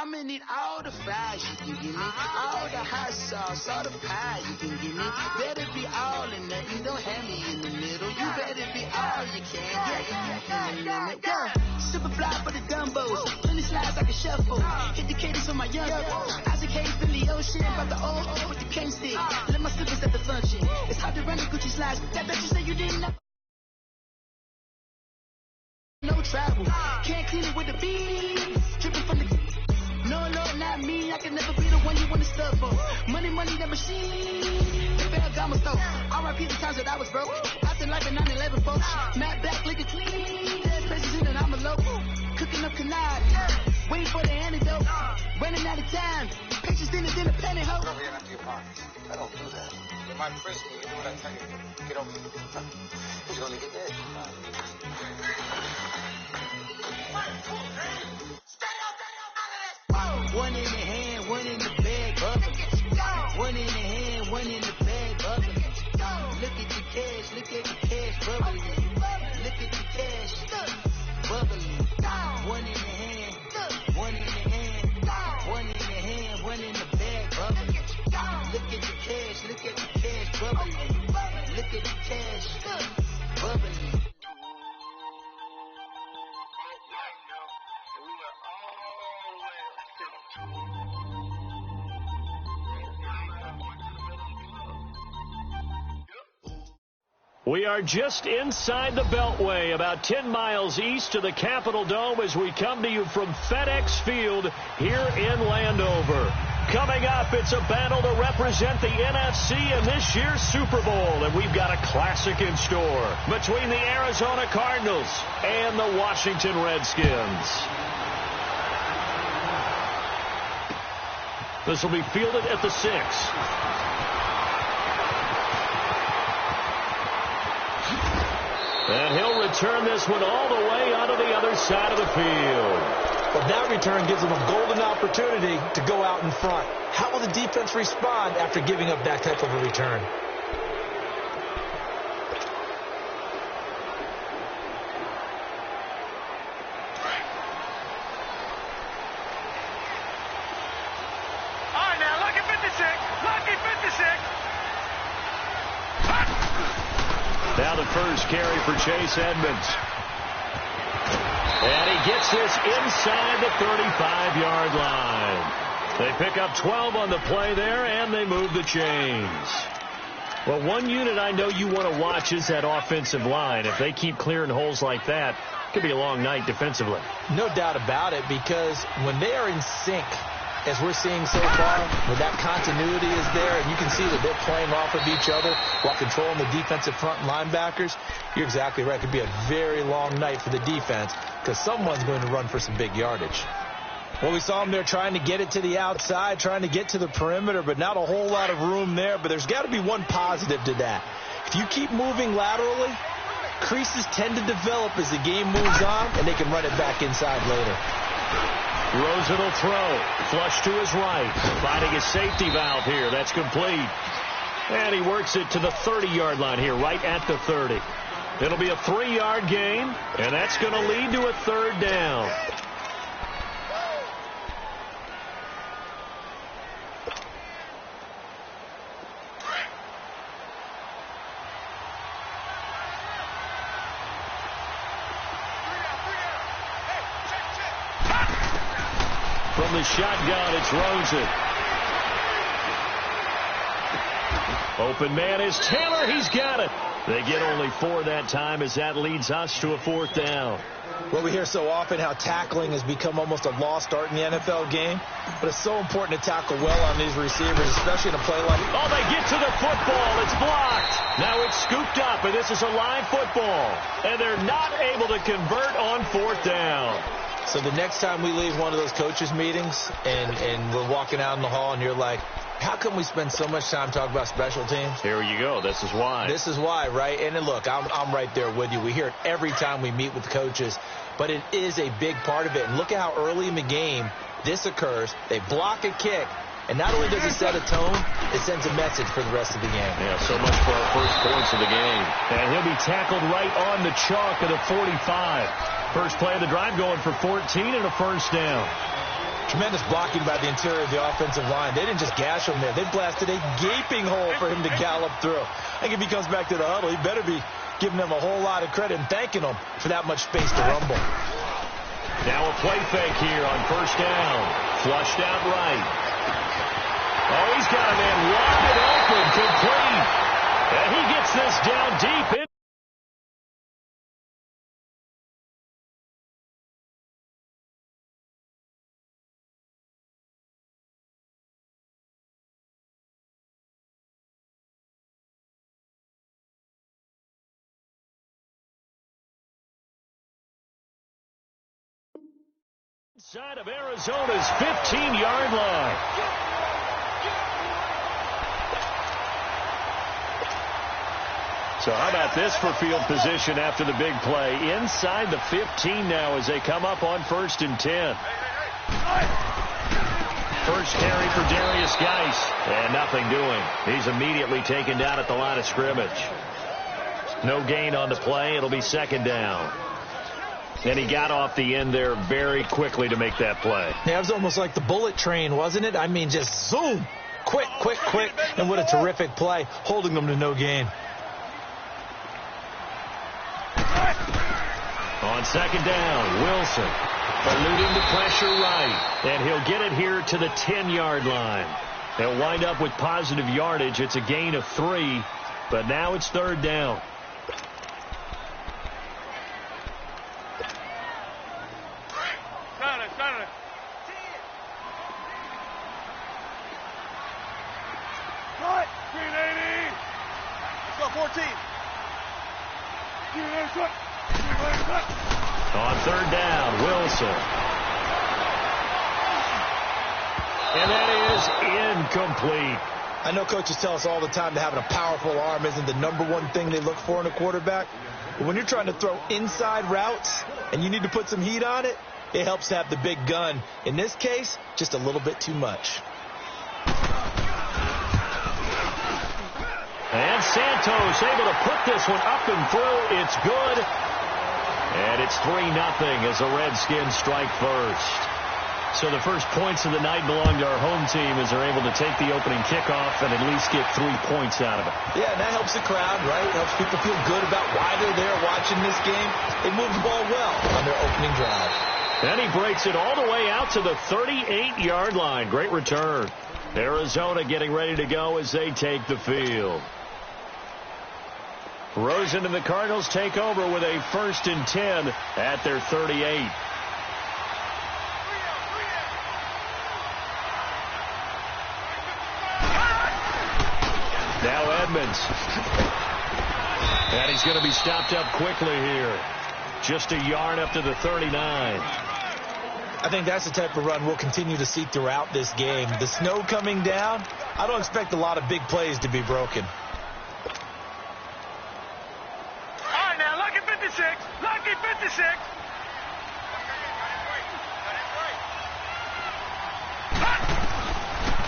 I'ma need all the fries you can give me, all the hot sauce, all the pie you can give me. Better be all in nothing, don't have me in the middle. You better be all you can, yeah. Super fly for the dumbos, plenty slides like a shuffle. Hit the cadence for my young Isaac Hayes, Billy Ocean, about the old with the cane stick. Let my slippers at the function. It's hard to run the Gucci slides, that bet you say you didn't know. No travel, can't clean it with the beat. Dripping from the no, not me. I can never be the one you want to stuff for. Money, the machine. The Ferragamo store. R.I.P. the times that I was broke. Acting like a 9/11 folks. Matte back, looking clean. Dead president and I'm a local. Cooking up canard. Waiting for the antidote. Running out of time. Patience in the penny hoe. Go over here and empty your pockets. I don't do that. You might frisk me. You do what I tell you. Get over here. You're gonna get dead. One in the hand, one in the bag, one in the hand, one in the bag, Look at the cash, bubbling. Look at the cash, bubbling. One in the hand, one in the hand, one in the hand, one in the bag, Look at the cash, bubbling. Look at the cash, bubbling. We are just inside the Beltway, about 10 miles east of the Capitol Dome as we come to you from FedEx Field here in Landover. Coming up, it's a battle to represent the NFC in this year's Super Bowl, and we've got a classic in store between the Arizona Cardinals and the Washington Redskins. This will be fielded at the 6. And he'll return this one all the way onto the other side of the field. But that return gives them a golden opportunity to go out in front. How will the defense respond after giving up that type of a return? All right, now, lucky 56. Lucky 56. Now the first carry for Chase Edmonds. And he gets this inside the 35-yard line. They pick up 12 on the play there, and they move the chains. Well, one unit I know you want to watch is that offensive line. If they keep clearing holes like that, it could be a long night defensively. No doubt about it, because when they are in sync, as we're seeing so far, when that continuity is there and you can see that they're playing off of each other while controlling the defensive front linebackers, you're exactly right. It could be a very long night for the defense because someone's going to run for some big yardage. Well, we saw them there trying to get it to the outside, trying to get to the perimeter, but not a whole lot of room there. But there's got to be one positive to that. If you keep moving laterally, creases tend to develop as the game moves on, and they can run it back inside later. Rosen will throw. Flush to his right. Finding his safety valve here. That's complete. And he works it to the 30-yard line here, right at the 30. It'll be a 3-yard gain, and that's going to lead to a third down. From the shotgun, it's Rosen. Open man is Taylor. He's got it. They get only 4 that time as that leads us to a 4th down. Well, we hear so often how tackling has become almost a lost art in the NFL game, but it's so important to tackle well on these receivers, especially in a play like... Oh, they get to the football. It's blocked. Now it's scooped up, and this is a live football. And they're not able to convert on 4th down. So the next time we leave one of those coaches' meetings and we're walking out in the hall and you're like, how come we spend so much time talking about special teams? Here you go. This is why. This is why, right? And look, I'm right there with you. We hear it every time we meet with coaches, but it is a big part of it. And look at how early in the game this occurs. They block a kick, and not only does it set a tone, it sends a message for the rest of the game. Yeah, so much for our first points of the game. And he'll be tackled right on the chalk of the 45. First play of the drive going for 14 and a first down. Tremendous blocking by the interior of the offensive line. They didn't just gash him there. They blasted a gaping hole for him to gallop through. I think if he comes back to the huddle, he better be giving them a whole lot of credit and thanking them for that much space to rumble. Now a play fake here on first down. Flushed out right. Oh, he's got a man wide open, complete. And he gets this down deep in. Side of Arizona's 15-yard line. So how about this for field position after the big play? Inside the 15 now as they come up on 1st and 10. First carry for Darius Geis, and nothing doing. He's immediately taken down at the line of scrimmage. No gain on the play. It'll be second down. And he got off the end there very quickly to make that play. Yeah, it was almost like the bullet train, wasn't it? I mean, just zoom. Quick, quick, quick. And what a terrific play, holding them to no gain. On second down, Wilson eluding the pressure right. And he'll get it here to the 10-yard line. They'll wind up with positive yardage. It's a gain of 3, but now it's third down. On third down, Wilson. And that is incomplete. I know coaches tell us all the time that having a powerful arm isn't the #1 thing they look for in a quarterback. But when you're trying to throw inside routes and you need to put some heat on it, it helps to have the big gun. In this case, just a little bit too much. And Santos able to put this one up and through. It's good. And it's 3-0 as the Redskins strike first. So the first points of the night belong to our home team as they're able to take the opening kickoff and at least get 3 points out of it. Yeah, and that helps the crowd, right? It helps people feel good about why they're there watching this game. They moved the ball well on their opening drive. And he breaks it all the way out to the 38-yard line. Great return. Arizona getting ready to go as they take the field. Rosen and the Cardinals take over with a 1st and 10 at their 38. Now Edmonds. And he's going to be stopped up quickly here. Just a yard up to the 39. I think that's the type of run we'll continue to see throughout this game. The snow coming down, I don't expect a lot of big plays to be broken. Lucky 56.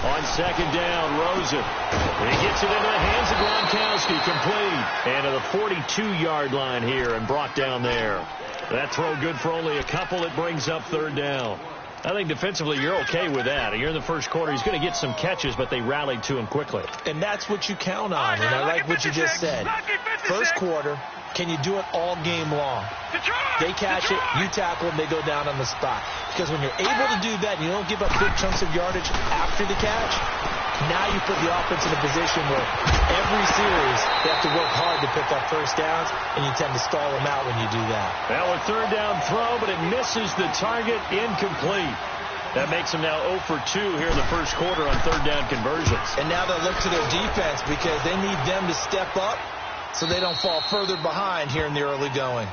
On second down, Rosen. He gets it into the hands of Gronkowski, complete. And to the 42-yard line here and brought down there. That throw good for only a couple. It brings up third down. I think defensively you're okay with that. You're in the first quarter. He's going to get some catches, but they rallied to him quickly. And that's what you count on. And I like what you just said. First quarter, can you do it all game long? They catch it, you tackle them, they go down on the spot. Because when you're able to do that and you don't give up big chunks of yardage after the catch, now you put the offense in a position where every series they have to work hard to pick up first downs, and you tend to stall them out when you do that. Now a third down throw, but it misses the target, incomplete. That makes them now 0 for 2 here in the first quarter on third down conversions. And now they'll look to their defense because they need them to step up so they don't fall further behind here in the early going.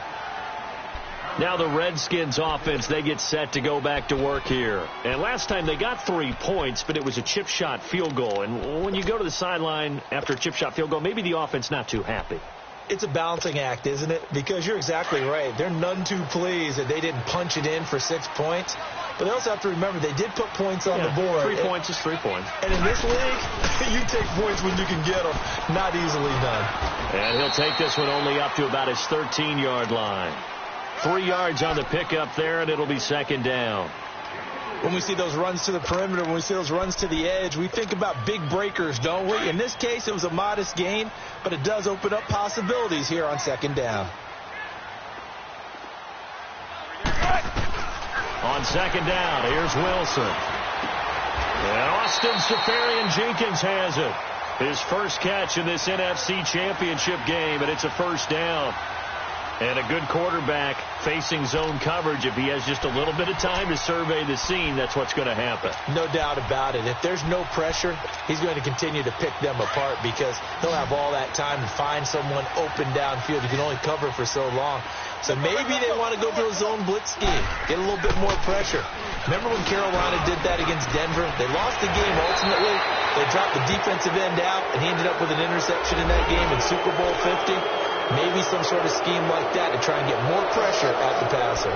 Now the Redskins offense, they get set to go back to work here. And last time they got 3 points, but it was a chip shot field goal. And when you go to the sideline after a chip shot field goal, maybe the offense not too happy. It's a balancing act, isn't it? Because you're exactly right. They're none too pleased that they didn't punch it in for 6 points. But they also have to remember they did put points on the board. 3 points is 3 points. And in this league, you take points when you can get them. Not easily done. And he'll take this one only up to about his 13-yard line. 3 yards on the pickup there, and it'll be second down. When we see those runs to the perimeter, when we see those runs to the edge, we think about big breakers, don't we? In this case, it was a modest gain, but it does open up possibilities here on second down. On second down, here's Wilson. And Austin Safarian-Jenkins has it. His first catch in this NFC Championship game, and it's a first down. And a good quarterback facing zone coverage, if he has just a little bit of time to survey the scene, that's what's going to happen. No doubt about it. If there's no pressure, he's going to continue to pick them apart because he'll have all that time to find someone open downfield. You can only cover for so long. So maybe they want to go to a zone blitz scheme, get a little bit more pressure. Remember when Carolina did that against Denver? They lost the game ultimately. They dropped the defensive end out, and he ended up with an interception in that game in Super Bowl 50. Maybe some sort of scheme like that to try and get more pressure at the passer.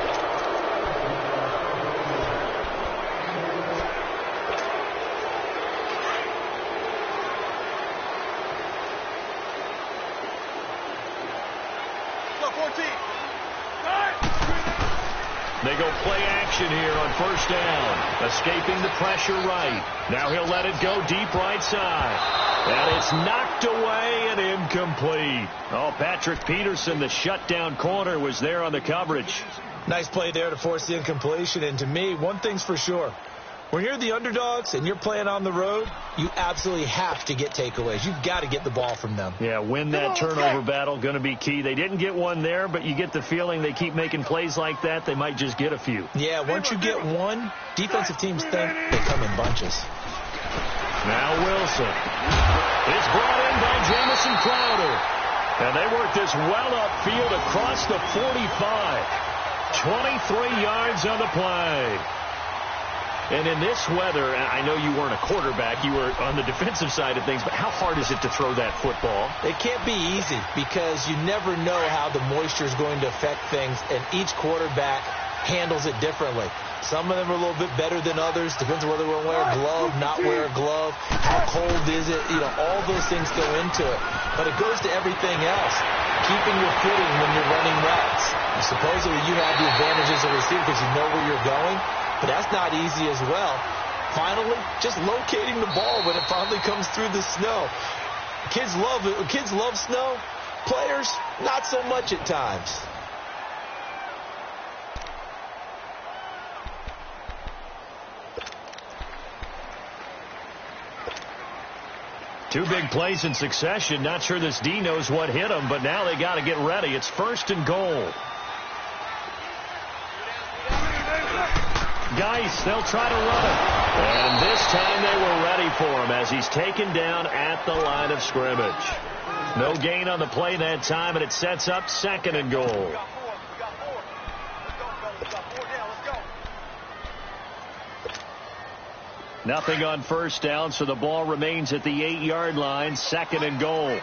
They go play action here on first down. Escaping the pressure right. Now he'll let it go deep right side. And it's knocked away and incomplete. Oh, Patrick Peterson, the shutdown corner, was there on the coverage. Nice play there to force the incompletion. And to me, one thing's for sure. When you're the underdogs and you're playing on the road, you absolutely have to get takeaways. You've got to get the ball from them. Yeah, win that turnover battle, going to be key. They didn't get one there, but you get the feeling they keep making plays like that, they might just get a few. Yeah, once you get one, defensive teams think they come in bunches. Now Wilson. It's brought in by Jamison Crowder. And they work this well upfield across the 45. 23 yards on the play. And in this weather, I know you weren't a quarterback, you were on the defensive side of things, but how hard is it to throw that football? It can't be easy because you never know how the moisture is going to affect things, and each quarterback handles it differently. Some of them are a little bit better than others. Depends on whether we're wear a glove, not wear a glove. How cold is it? You know, all those things go into it. But it goes to everything else. Keeping your footing when you're running routes. Supposedly you have the advantage as a receiver because you know where you're going. But that's not easy as well. Finally, just locating the ball when it finally comes through the snow. Kids love it. Kids love snow. Players, not so much at times. Two big plays in succession. Not sure this D knows what hit him, but now they got to get ready. It's first and goal. Geis, they'll try to run it. And this time they were ready for him as he's taken down at the line of scrimmage. No gain on the play that time, and it sets up second and goal. Nothing on first down, so the ball remains at the 8-yard line, second and goal.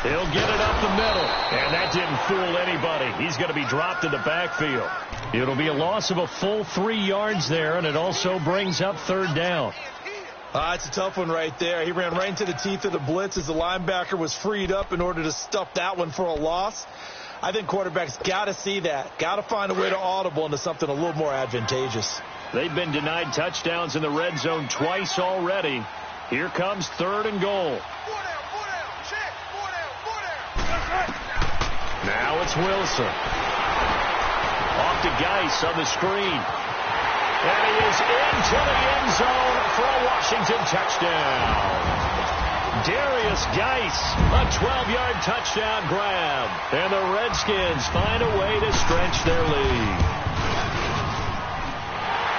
He'll get it up the middle, and that didn't fool anybody. He's going to be dropped in the backfield. It'll be a loss of a full 3 yards there, and it also brings up third down. It's a tough one right there. He ran right into the teeth of the blitz as the linebacker was freed up in order to stuff that one for a loss. I think quarterbacks got to see that. Got to find a way to audible into something a little more advantageous. They've been denied touchdowns in the red zone twice already. Here comes third and goal. Now it's Wilson. Off to Geis on the screen. And he is into the end zone for a Washington touchdown. Darius Geis, a 12-yard touchdown grab. And the Redskins find a way to stretch their lead.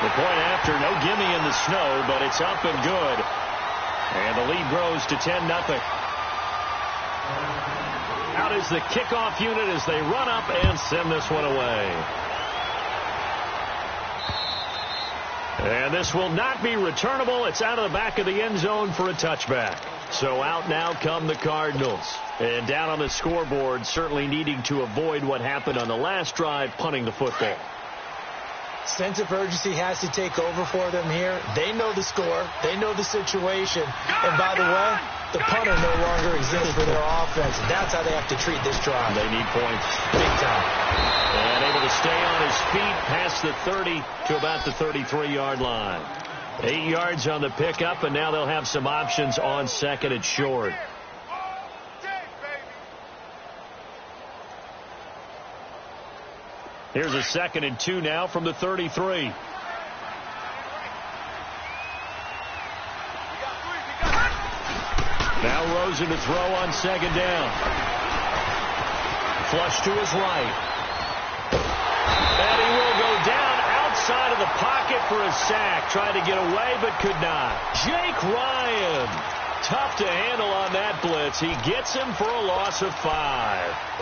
The point after, no gimme in the snow, but it's up and good. And the lead grows to 10-0. Out is the kickoff unit as they run up and send this one away. And this will not be returnable. It's out of the back of the end zone for a touchback. So out now come the Cardinals. And down on the scoreboard, certainly needing to avoid what happened on the last drive, punting the football. Sense of urgency has to take over for them here. They know the score. They know the situation. And by the way, The punter no longer exists for their offense. That's how they have to treat this drive. They need points. Big time. And able to stay on his feet past the 30 to about the 33-yard line. 8 yards on the pickup, and now they'll have some options on second and short. Here's a 2nd and 2 now from the 33. Now Rosen to throw on 2nd down. Flush to his right. And he will go down outside of the pocket for a sack. Tried to get away but could not. Jake Ryan. Tough to handle on that blitz. He gets him for a loss of 5.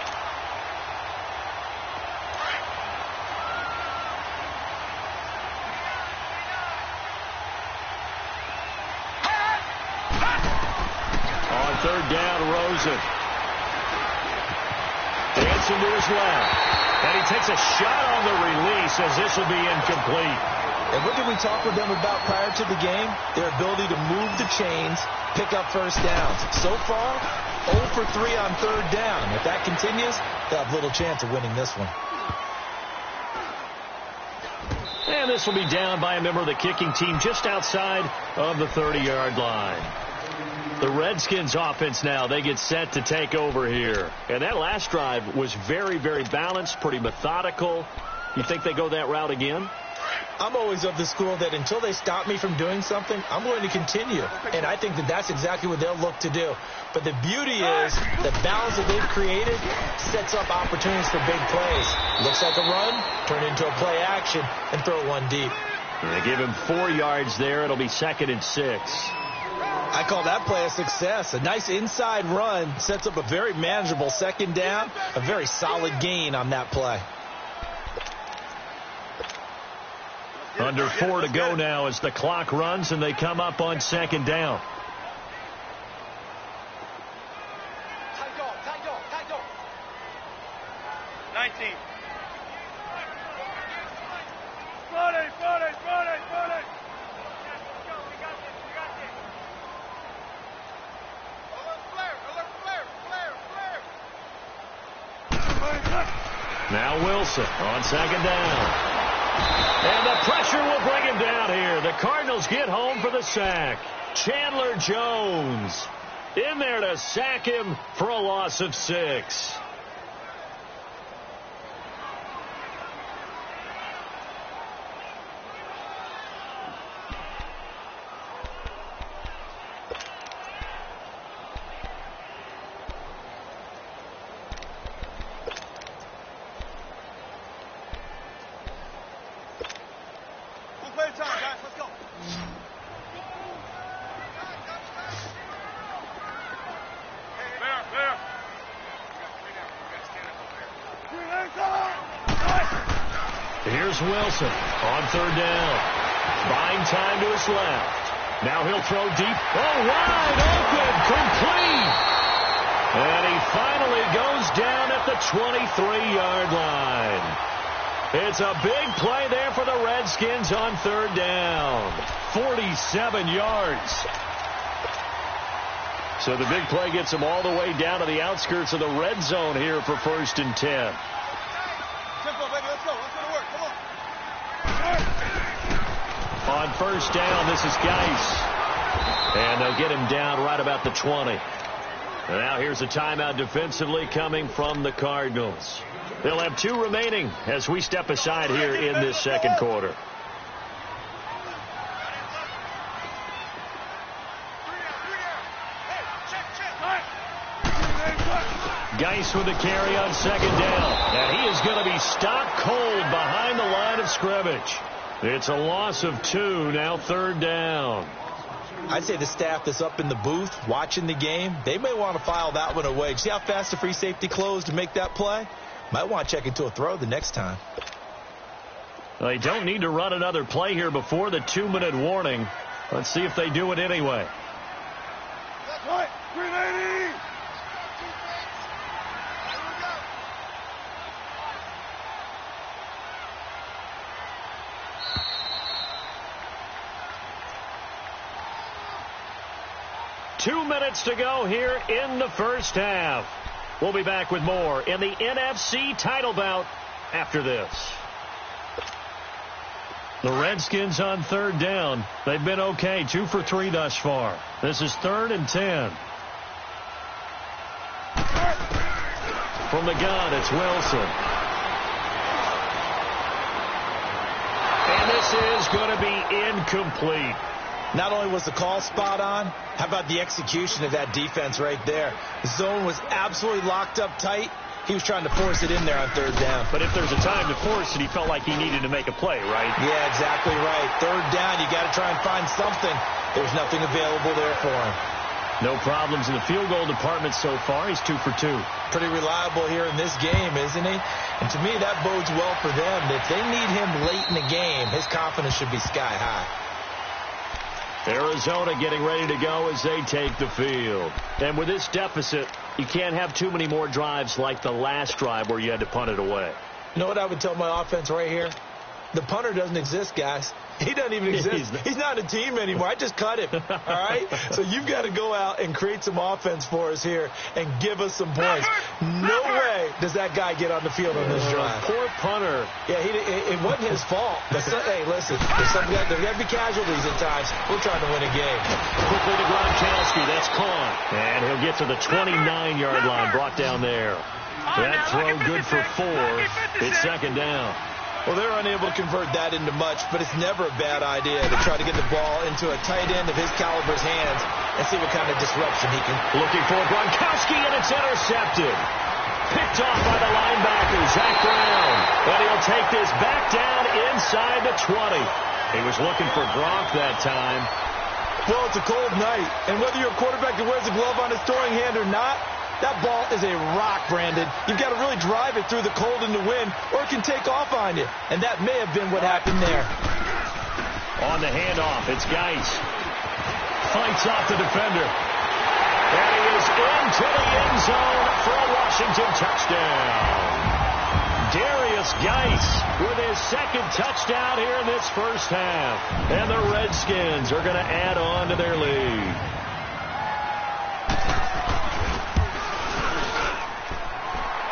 Third down, Rosen. Dancing to his left. And he takes a shot on the release as this will be incomplete. And what did we talk with them about prior to the game? Their ability to move the chains, pick up first downs. So far, 0 for 3 on third down. If that continues, they'll have little chance of winning this one. And this will be down by a member of the kicking team just outside of the 30-yard line. The Redskins offense now, they get set to take over here. And that last drive was very, very balanced, pretty methodical. You think they go that route again? I'm always of the school that until they stop me from doing something, I'm going to continue. And I think that that's exactly what they'll look to do. But the beauty is the balance that they've created sets up opportunities for big plays. Looks like a run, turn into a play action, and throw one deep. And they give him 4 yards there. It'll be 2nd and 6. I call that play a success. A nice inside run sets up a very manageable 2nd down. A very solid gain on that play. Under 4 to go now as the clock runs and they come up on 2nd down. Tight dog. 19. Float it. Now Wilson on 2nd down. And the pressure will bring him down here. The Cardinals get home for the sack. Chandler Jones in there to sack him for a loss of 6. Here's Wilson on 3rd down. Buying time to his left. Now he'll throw deep. Oh, wide open. Complete. And he finally goes down at the 23-yard line. It's a big play there for the Redskins on 3rd down. 47 yards. So the big play gets them all the way down to the outskirts of the red zone here for 1st and 10. On 1st down, this is Geis. And they'll get him down right about the 20. And now here's a timeout defensively coming from the Cardinals. They'll have 2 remaining as we step aside here in this 2nd quarter. Geis with the carry on 2nd down. And he is going to be stopped cold behind the line of scrimmage. It's a loss of 2, now 3rd down. I'd say the staff that's up in the booth watching the game, they may want to file that one away. See how fast the free safety closed to make that play? Might want to check into a throw the next time. They don't need to run another play here before the 2-minute warning. Let's see if they do it anyway. Right, 380. 2 minutes to go here in the first half. We'll be back with more in the NFC title bout after this. The Redskins on third down. They've been okay, 2 for 3 thus far. This is 3rd and 10. From the gun, it's Wilson. And this is going to be incomplete. Not only was the call spot on, how about the execution of that defense right there? The zone was absolutely locked up tight. He was trying to force it in there on third down. But if there's a time to force it, he felt like he needed to make a play, right? Yeah, exactly right. Third down, you got to try and find something. There's nothing available there for him. No problems in the field goal department so far. He's 2 for 2. Pretty reliable here in this game, isn't he? And to me, that bodes well for them. If they need him late in the game, his confidence should be sky high. Arizona getting ready to go as they take the field. And with this deficit, you can't have too many more drives like the last drive where you had to punt it away. You know what I would tell my offense right here? The punter doesn't exist, guys. He doesn't even exist. He's not a team anymore. I just cut him, all right? So you've got to go out and create some offense for us here and give us some points. No way does that guy get on the field on this drive. Poor punter. Yeah, it wasn't his fault. But hey, listen, there's got to be casualties at times. We're trying to win a game. Quickly to Gronkowski. That's caught. And he'll get to the 29-yard line, brought down there. That throw good for 4. It's 2nd down. Well, they're unable to convert that into much, but it's never a bad idea to try to get the ball into a tight end of his caliber's hands and see what kind of disruption he can. Looking for Gronkowski, and it's intercepted. Picked off by the linebacker, Zach Brown. But he'll take this back down inside the 20. He was looking for Gronk that time. Well, it's a cold night, and whether you're a quarterback that wears a glove on his throwing hand or not, that ball is a rock, Brandon. You've got to really drive it through the cold and the wind, or it can take off on you. And that may have been what happened there. On the handoff, it's Geis. Fights off the defender. And he is into the end zone for a Washington touchdown. Darius Geis with his 2nd touchdown here in this first half. And the Redskins are going to add on to their lead.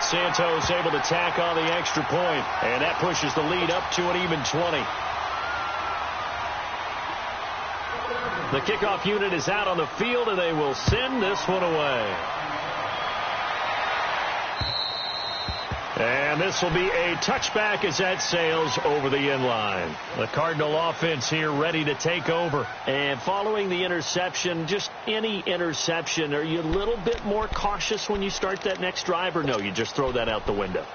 Santos able to tack on the extra point, and that pushes the lead up to an even 20. The kickoff unit is out on the field, and they will send this one away. And this will be a touchback as that sails over the end line. The Cardinal offense here ready to take over. And following the interception, just any interception, are you a little bit more cautious when you start that next drive, or no, you just throw that out the window?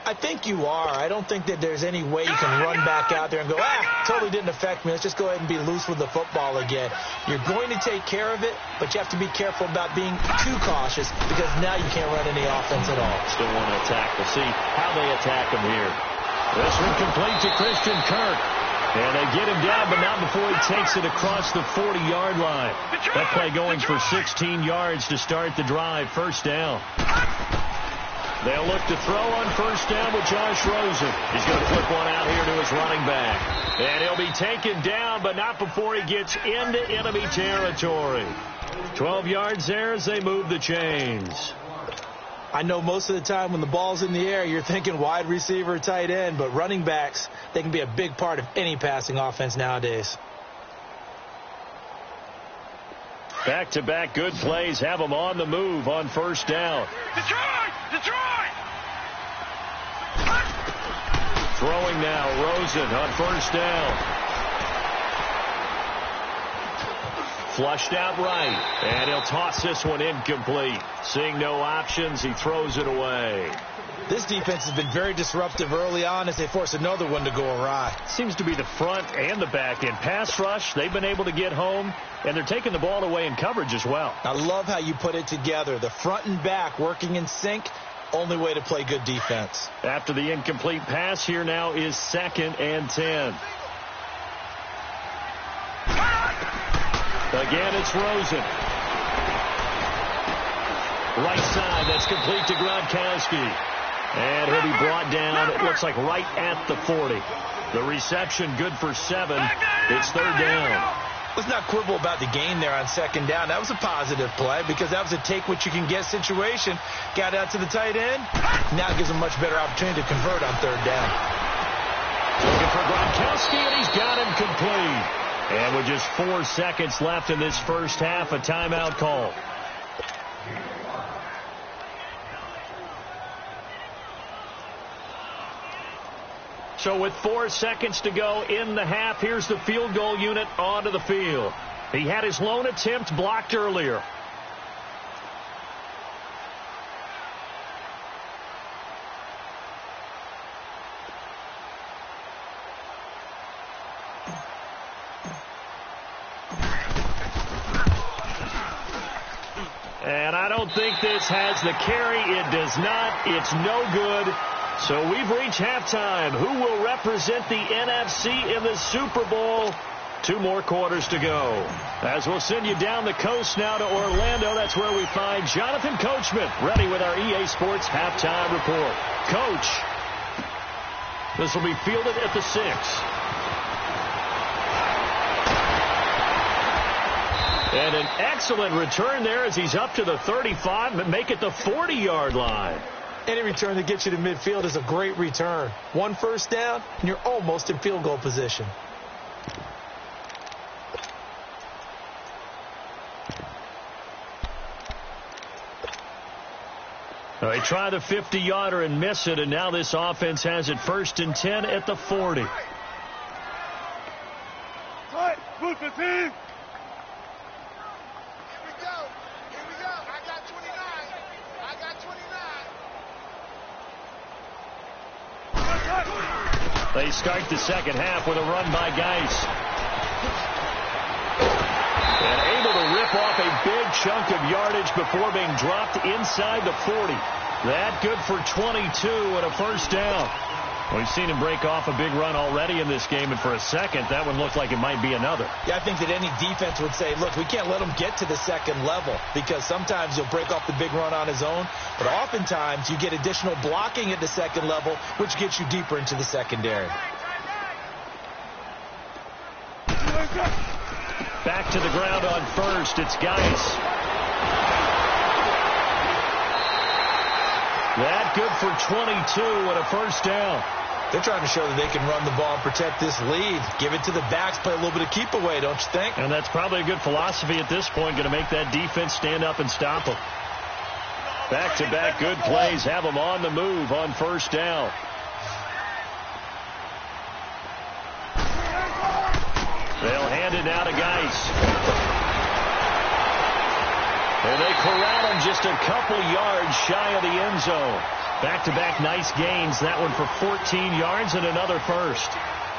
I think you are. I don't think that there's any way you can run back out there and go, totally didn't affect me. Let's just go ahead and be loose with the football again. You're going to take care of it, but you have to be careful about being too cautious because now you can't run any offense at all. Still want to attack. We'll see how they attack him here. This one complete to Christian Kirk. And they get him down, but not before he takes it across the 40-yard line. That play going for 16 yards to start the drive. First down. They'll look to throw on first down with Josh Rosen. He's going to flip one out here to his running back. And he'll be taken down, but not before he gets into enemy territory. 12 yards there as they move the chains. I know most of the time when the ball's in the air, you're thinking wide receiver, tight end, but running backs, they can be a big part of any passing offense nowadays. Back-to-back good plays have them on the move on first down. Detroit! Throwing now, Rosen on first down. Flushed out right, and he'll toss this one incomplete. Seeing no options, he throws it away. This defense has been very disruptive early on as they force another one to go awry. Seems to be the front and the back end. Pass rush, they've been able to get home, and they're taking the ball away in coverage as well. I love how you put it together. The front and back working in sync, only way to play good defense. After the incomplete pass, here now is 2nd and 10. Again, it's Rosen. Right side, that's complete to Gronkowski. And he'll be brought down, it looks like right at the 40. The reception good for 7. It's third down. Let's not quibble about the gain there on second down. That was a positive play because that was a take-what-you-can-get situation. Got out to the tight end. Now it gives him a much better opportunity to convert on third down. Looking for Gronkowski, and he's got him complete. And with just 4 seconds left in this first half, a timeout call. So with 4 seconds to go in the half, here's the field goal unit onto the field. He had his lone attempt blocked earlier. And I don't think this has the carry. It does not. It's no good. So we've reached halftime. Who will represent the NFC in the Super Bowl? 2 more quarters to go. As we'll send you down the coast now to Orlando, that's where we find Jonathan Coachman, ready with our EA Sports halftime report. Coach, this will be fielded at the 6. And an excellent return there as he's up to the 35, but make it the 40-yard line. Any return that gets you to midfield is a great return. 1 first down, and you're almost in field goal position. They try the 50-yarder and miss it, and now this offense has it 1st and 10 at the 40. Move the team. They start the second half with a run by Geis. And able to rip off a big chunk of yardage before being dropped inside the 40. That good for 22 and a first down. We've seen him break off a big run already in this game, and for a second, that one looked like it might be another. Yeah, I think that any defense would say, look, we can't let him get to the second level because sometimes he'll break off the big run on his own, but oftentimes you get additional blocking at the second level, which gets you deeper into the secondary. Back to the ground on first. It's Geis. That good for 22 and a first down. They're trying to show that they can run the ball and protect this lead. Give it to the backs, play a little bit of keep away, don't you think? And that's probably a good philosophy at this point, going to make that defense stand up and stop them. Back-to-back good plays have them on the move on first down. They'll hand it now to Geis. And they corral him just a couple yards shy of the end zone. Back-to-back nice gains. That one for 14 yards and another first.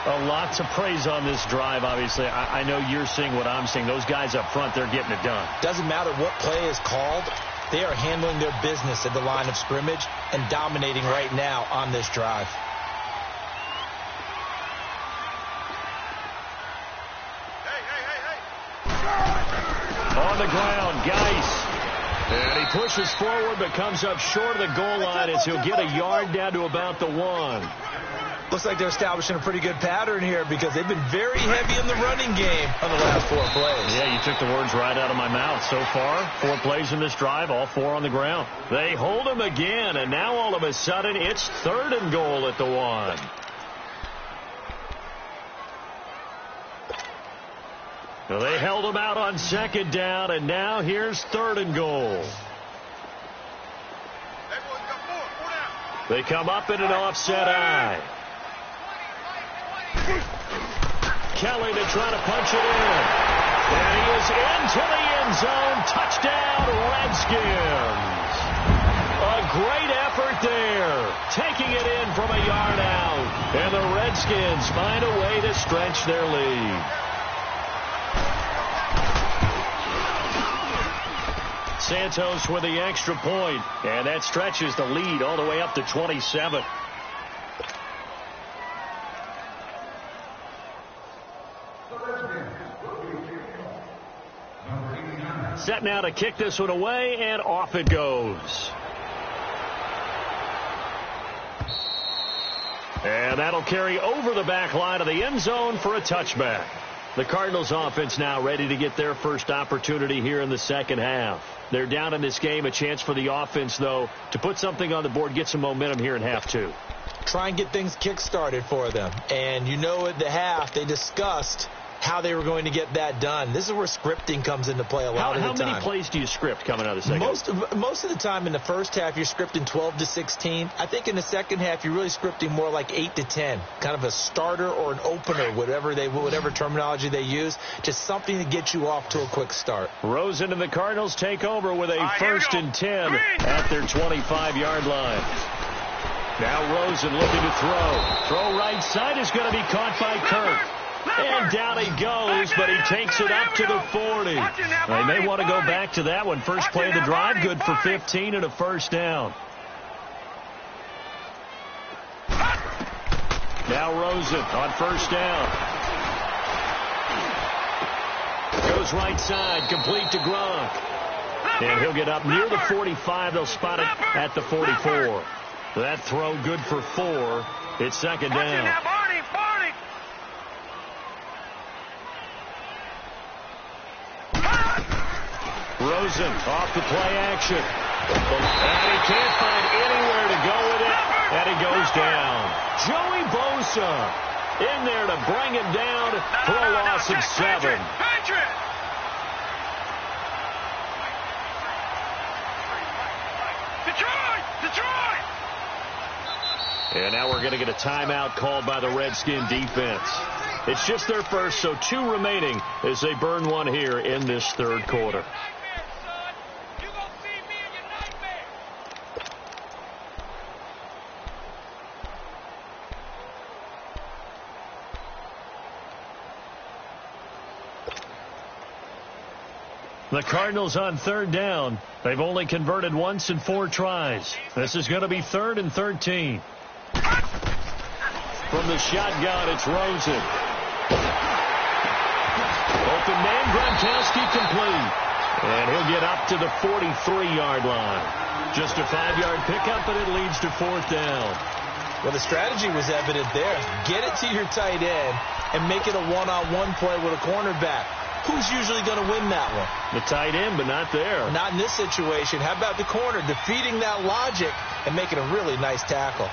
A lot to praise on this drive, obviously. I know you're seeing what I'm seeing. Those guys up front, they're getting it done. Doesn't matter what play is called. They are handling their business at the line of scrimmage and dominating right now on this drive. On the ground, Geis. And he pushes forward but comes up short of the goal line as he'll get a yard down to about the 1. Looks like they're establishing a pretty good pattern here because they've been very heavy in the running game on the last 4 plays. Yeah, you took the words right out of my mouth. So far, 4 plays in this drive, all 4 on the ground. They hold him again, and now all of a sudden it's 3rd and goal at the 1. Well, they held him out on 2nd down, and now here's 3rd and goal. They come up in an offset eye. Kelly to try to punch it in. And he is into the end zone. Touchdown, Redskins. A great effort there. Taking it in from a yard out. And the Redskins find a way to stretch their lead. Santos with the extra point, and that stretches the lead all the way up to 27. Set now to kick this one away, and off it goes. And that'll carry over the back line of the end zone for a touchback. The Cardinals offense now ready to get their first opportunity here in the second half. They're down in this game. A chance for the offense, though, to put something on the board, get some momentum here in half two. Try and get things kick-started for them. And you know at the half they discussed how they were going to get that done. This is where scripting comes into play a lot of the time. How many plays do you script coming out of the second half? Most of the time in the first half, you're scripting 12 to 16. I think in the second half, you're really scripting more like 8 to 10. Kind of a starter or an opener, whatever terminology they use. Just something to get you off to a quick start. Rosen and the Cardinals take over with a 1st and 10 at their 25-yard line. Now Rosen looking to throw. Throw right side is going to be caught by Kirk. And down he goes, but he takes it up to the 40. They may want to go back to that one. First play of the drive, good for 15 and a first down. Now Rosen on first down. Goes right side, complete to Gronk. And he'll get up near the 45. They'll spot it at the 44. That throw good for 4. It's second down. Rosen off the play action. And he can't find anywhere to go with it. And he goes down. Joey Bosa in there to bring him down for a loss of 7. Detroit! And now we're going to get a timeout called by the Redskin defense. It's just their first, so 2 remaining as they burn one here in this third quarter. The Cardinals on third down. They've only converted once in 4 tries. This is going to be 3rd and 13. From the shotgun, it's Rosen. Open man, Gronkowski complete. And he'll get up to the 43-yard line. Just a 5-yard pickup, but it leads to 4th down. Well, the strategy was evident there. Get it to your tight end and make it a one-on-one play with a cornerback. Who's usually going to win that one? The tight end, but not there. Not in this situation. How about the corner defeating that logic and making a really nice tackle?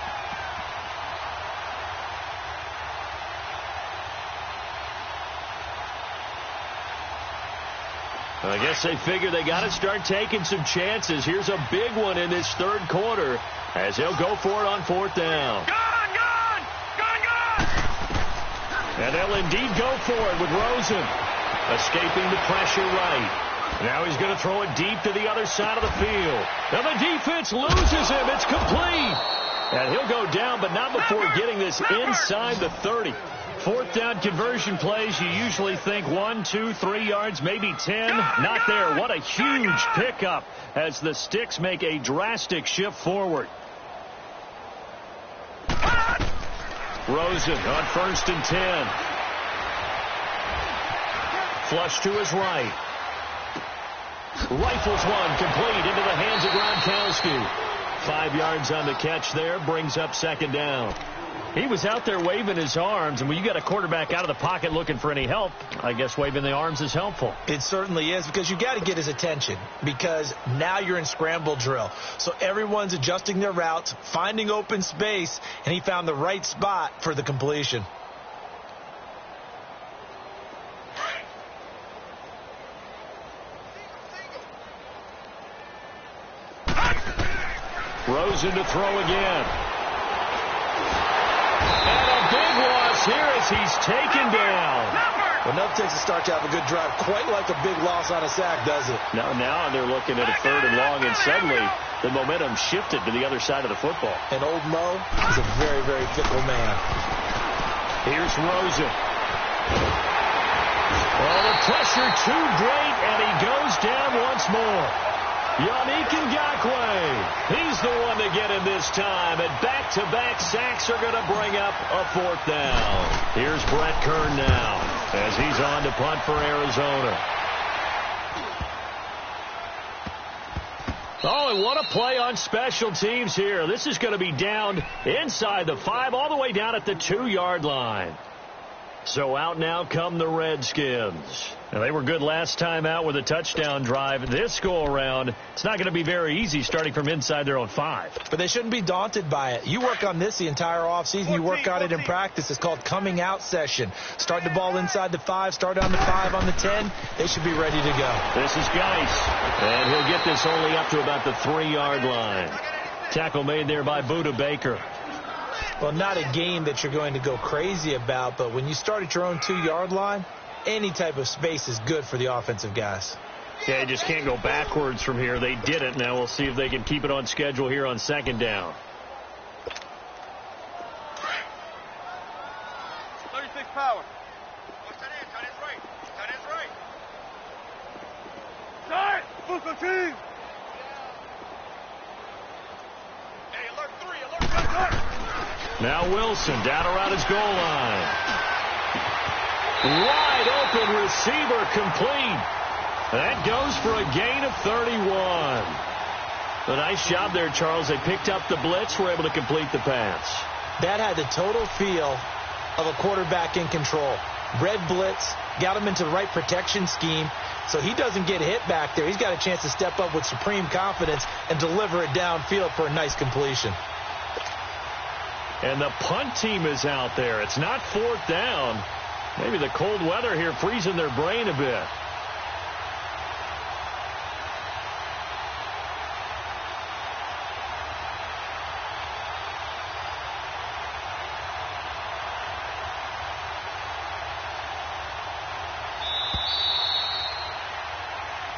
I guess they figure they got to start taking some chances. Here's a big one in this third quarter as they'll go for it on 4th down. Gone! And they'll indeed go for it with Rosen. Escaping the pressure right. Now he's going to throw it deep to the other side of the field. And the defense loses him. It's complete. And he'll go down, but not before getting this inside the 30. 4th down conversion plays, you usually think 1, 2, 3 yards, maybe 10. Not there. What a huge pickup as the Sticks make a drastic shift forward. Rosen on 1st and 10. Flush to his right. Rifles one complete into the hands of Gronkowski. 5 yards on the catch there, brings up 2nd down. He was out there waving his arms, and when you got a quarterback out of the pocket looking for any help, I guess waving the arms is helpful. It certainly is, because you got to get his attention, because now you're in scramble drill. So everyone's adjusting their routes, finding open space, and he found the right spot for the completion. Rosen to throw again. And a big loss here as he's taken down. Well, nothing takes a start to have a good drive, quite like a big loss on a sack, does it? Now they're looking at a 3rd and long, and suddenly the momentum shifted to the other side of the football. And old Mo is a very, very fickle man. Here's Rosen. Well, the pressure too great, and he goes down once more. Yannick Ngakoue, he's the one to get him this time, and back-to-back sacks are going to bring up a 4th down. Here's Brett Kern now as he's on to punt for Arizona. Oh, and what a play on special teams here. This is going to be down inside the 5, all the way down at the 2-yard line. So out now come the Redskins. Now, they were good last time out with a touchdown drive. This go-around, it's not going to be very easy starting from inside their own 5. But they shouldn't be daunted by it. You work on this the entire offseason. You work on it in practice. It's called coming out session. Start the ball inside the 5, start on the 5, on the 10. They should be ready to go. This is Geis, and he'll get this only up to about the 3-yard line. Tackle made there by Buda Baker. Well, not a game that you're going to go crazy about, but when you start at your own 2-yard line, any type of space is good for the offensive guys. Yeah, you just can't go backwards from here. They did it. Now we'll see if they can keep it on schedule here on 2nd down. 36 power. Watch that in. Tight end's right. Tight end's right. Tight. Football team. Hey, alert 3. Alert 3. Now Wilson down around his goal line. Wide open receiver complete. That goes for a gain of 31. A nice job there, Charles. They picked up the blitz, were able to complete the pass. That had the total feel of a quarterback in control. Red blitz, got him into the right protection scheme, so he doesn't get hit back there. He's got a chance to step up with supreme confidence and deliver it downfield for a nice completion. And the punt team is out there. It's not 4th down. Maybe the cold weather here freezing their brain a bit.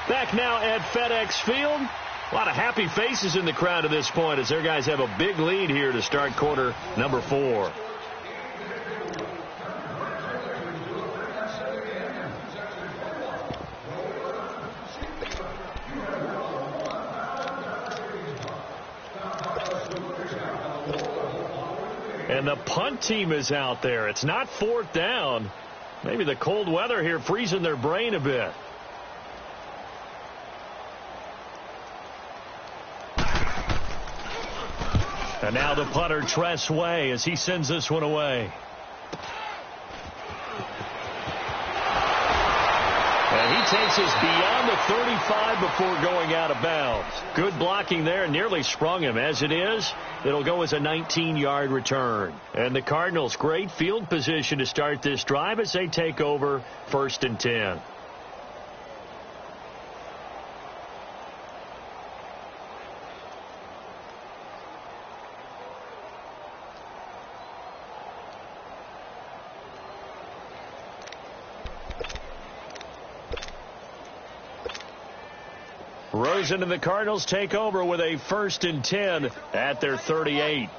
Back now at FedEx Field. A lot of happy faces in the crowd at this point as their guys have a big lead here to start quarter number 4. And the punt team is out there. It's not 4th down. Maybe the cold weather here freezing their brain a bit. And now the punter, Trasmissione, as he sends this one away. And he takes us beyond the 35 before going out of bounds. Good blocking there, nearly sprung him. As it is, it'll go as a 19-yard return. And the Cardinals, great field position to start this drive as they take over 1st and 10. Rosen and the Cardinals take over with a 1st and 10 at their 38.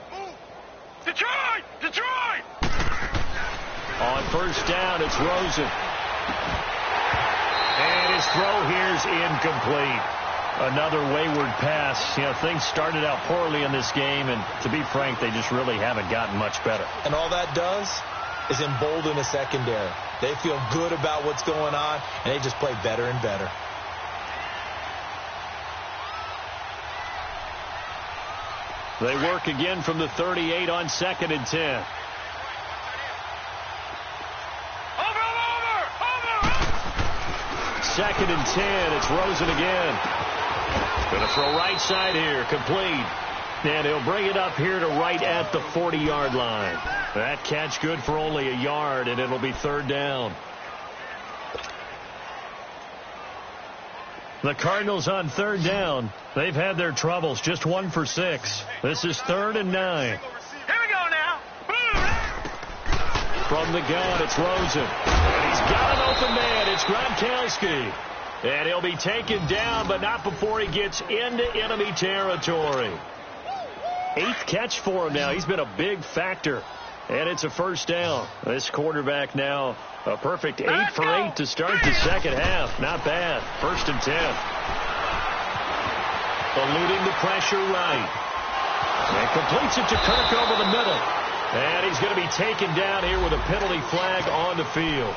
Detroit! Detroit! On 1st down, it's Rosen. And his throw here's incomplete. Another wayward pass. You know, things started out poorly in this game, and to be frank, they just really haven't gotten much better. And all that does is embolden the secondary. They feel good about what's going on, and they just play better and better. They work again from the 38 on 2nd and 10. Over! 2nd and 10. It's Rosen again. Going to throw right side here. Complete. And he'll bring it up here to right at the 40-yard line. That catch good for only a yard, and it'll be 3rd down. The Cardinals on 3rd down. They've had their troubles. Just 1 for 6. This is 3rd and 9. Here we go now. From the gun, it's Rosen. And he's got an open man. It's Gronkowski. And he'll be taken down, but not before he gets into enemy territory. 8th catch for him now. He's been a big factor. And it's a 1st down. This quarterback now a perfect 8 for 8 to start the second half. Not bad. 1st and 10. Eluding the pressure right. And completes it to Kirk over the middle. And he's going to be taken down here with a penalty flag on the field.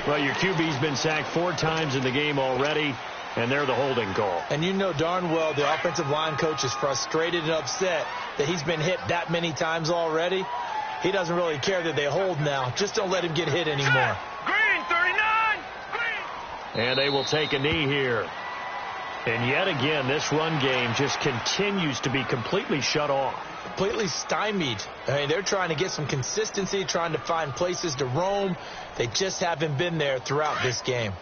Well, your QB's been sacked 4 times in the game already, and they're the holding call. And you know darn well the offensive line coach is frustrated and upset that he's been hit that many times already. He doesn't really care that they hold now. Just don't let him get hit anymore. Green, 39! Green! And they will take a knee here. And yet again, this run game just continues to be completely shut off. Completely stymied. I mean, they're trying to get some consistency, trying to find places to roam. They just haven't been there throughout this game.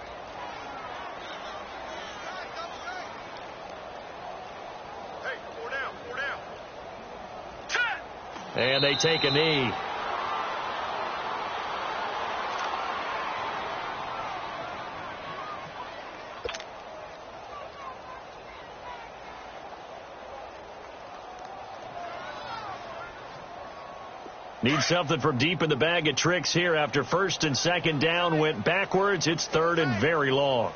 Hey, 4 down, 4 down. And they take a knee. Need something from deep in the bag of tricks here after first and second down went backwards. It's third and very long.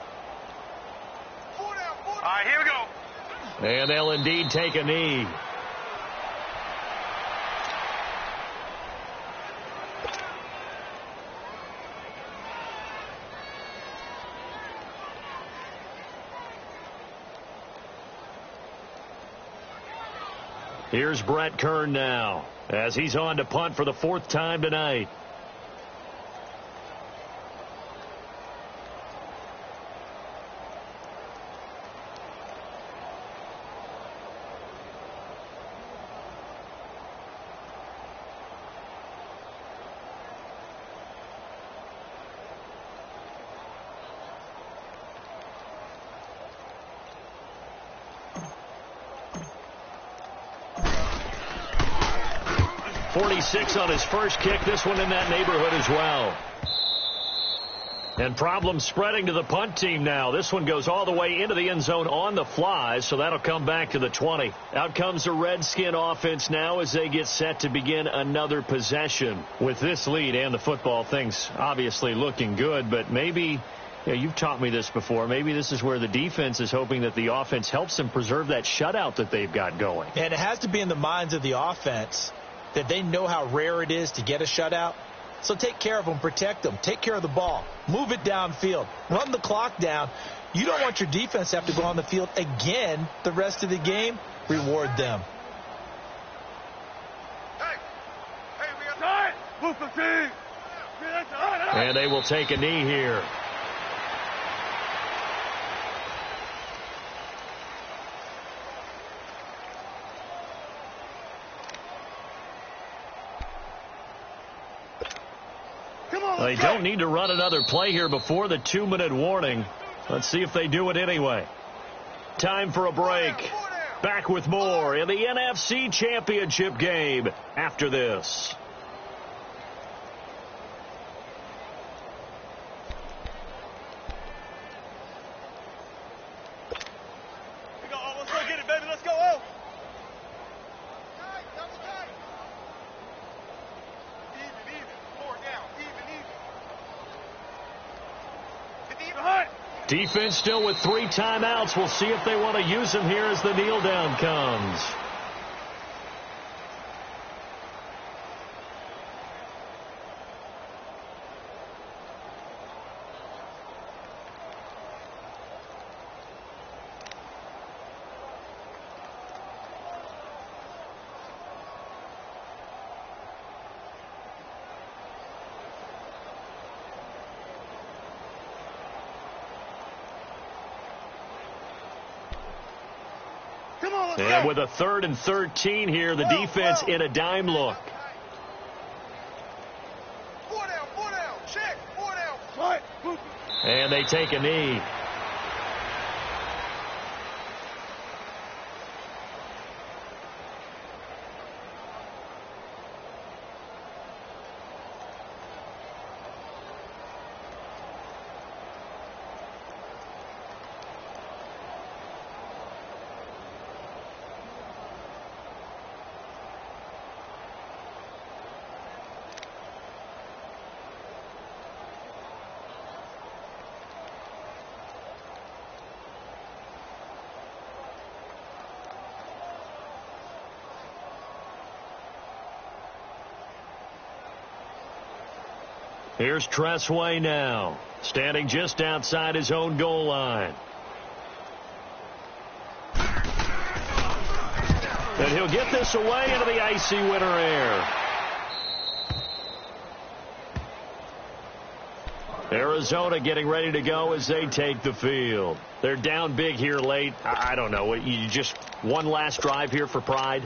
All right, here we go. And they'll indeed take a knee. Here's Brett Kern now, as he's on to punt for the 4th time tonight. .46 on his first kick. This one in that neighborhood as well. And problems spreading to the punt team now. This one goes all the way into the end zone on the fly, so that'll come back to the 20. Out comes the Redskin offense now as they get set to begin another possession. With this lead and the football, things obviously looking good, but maybe, you've taught me this before, maybe this is where the defense is hoping that the offense helps them preserve that shutout that they've got going. And it has to be in the minds of the offense that they know how rare it is to get a shutout. So take care of them, protect them, take care of the ball, move it downfield, run the clock down. You don't want your defense to have to go on the field again the rest of the game. Reward them. Hey, we got time. Move the team. And they will take a knee here. They don't need to run another play here before the 2-minute warning. Let's see if they do it anyway. Time for a break. Back with more in the NFC Championship game after this. Let's go get it, baby. Let's go. Oh. Even. 4 down. Even. Defense still with 3 timeouts. We'll see if they want to use them here as the kneel down comes. And with a 3rd and 13 here, the defense in a dime look. 4 down. Check. 4 down. Right. And they take a knee. Here's Tressway now, standing just outside his own goal line. And he'll get this away into the icy winter air. Arizona getting ready to go as they take the field. They're down big here late. I don't know. You just one last drive here for pride?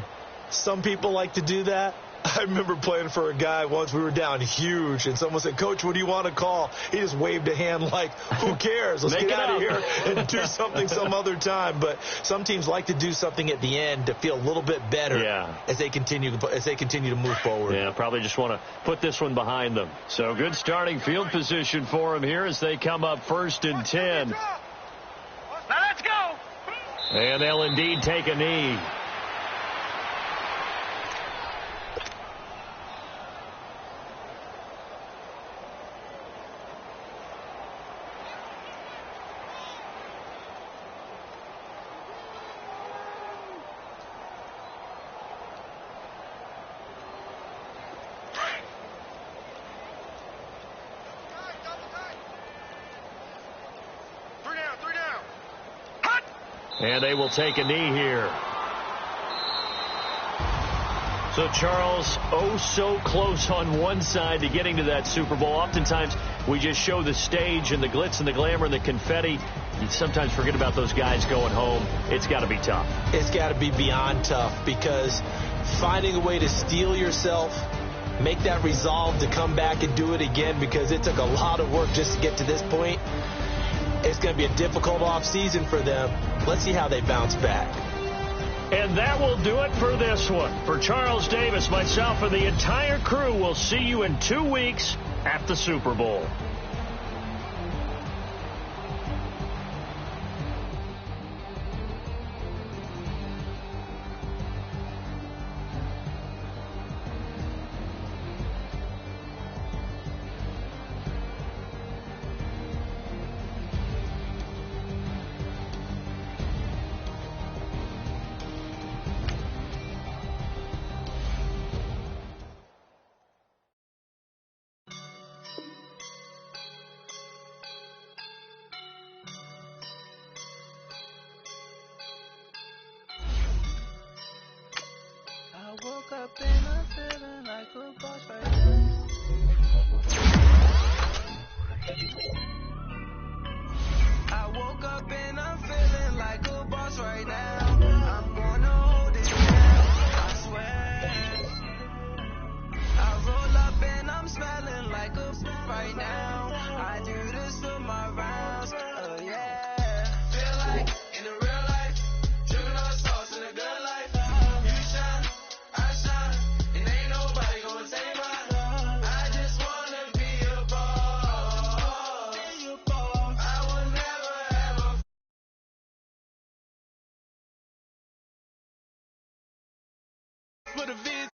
Some people like to do that. I remember playing for a guy once. We were down huge, and someone said, "Coach, what do you want to call?" He just waved a hand like, who cares? Let's get out of here and do something some other time. But some teams like to do something at the end to feel a little bit better as they continue to move forward. Yeah, probably just want to put this one behind them. So good starting field position for them here as they come up 1st and 10. Now let's go. And they'll indeed take a knee. And they will take a knee here. So, Charles, oh so close on one side to getting to that Super Bowl. Oftentimes, we just show the stage and the glitz and the glamour and the confetti. You sometimes forget about those guys going home. It's got to be tough. It's got to be beyond tough, because finding a way to steel yourself, make that resolve to come back and do it again, because it took a lot of work just to get to this point. It's going to be a difficult offseason for them. Let's see how they bounce back. And that will do it for this one. For Charles Davis, myself, and the entire crew, we'll see you in 2 weeks at the Super Bowl. Woke up and I'm feeling like a boss right now. I woke up and I'm feeling like a boss right now. I'm gonna hold it down, I swear. I roll up and I'm smelling like a right now. I do this for my rounds, oh yeah. Feel like in the real life, dripping on sauce in a good life. For the vision.